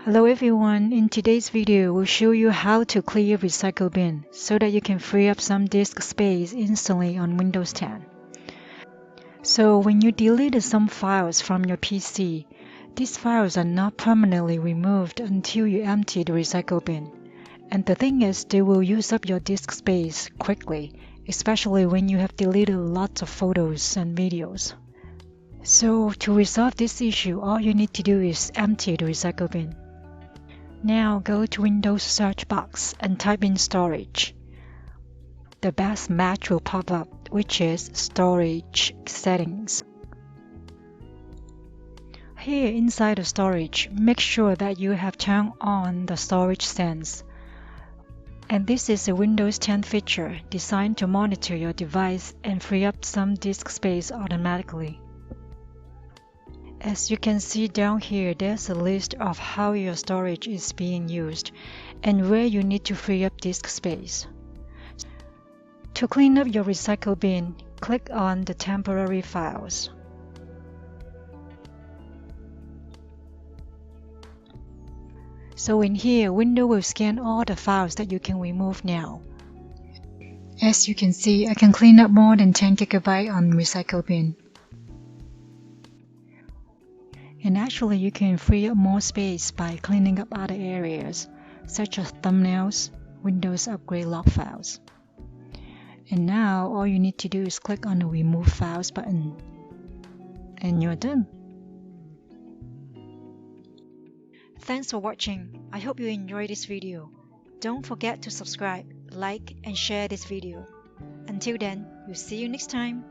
Hello everyone, in today's video we'll show you how to clear recycle bin so that you can free up some disk space instantly on Windows 10. So when you delete some files from your PC, these files are not permanently removed until you empty the recycle bin. And the thing is, they will use up your disk space quickly, especially when you have deleted lots of photos and videos. So to resolve this issue, all you need to do is empty the recycle bin. Now go to Windows search box and type in storage. The best match will pop up, which is storage settings. Here inside the storage, make sure that you have turned on the storage sense. And this is a Windows 10 feature designed to monitor your device and free up some disk space automatically. As you can see down here, there's a list of how your storage is being used and where you need to free up disk space. To clean up your recycle bin, click on the temporary files. So in here, Windows will scan all the files that you can remove now. As you can see, I can clean up more than 10 GB on recycle bin. And actually, you can free up more space by cleaning up other areas, such as thumbnails, Windows Upgrade log files. And now, all you need to do is click on the Remove Files button, and you're done. Thanks for watching. I hope you enjoyed this video. Don't forget to subscribe, like, and share this video. Until then, we'll see you next time.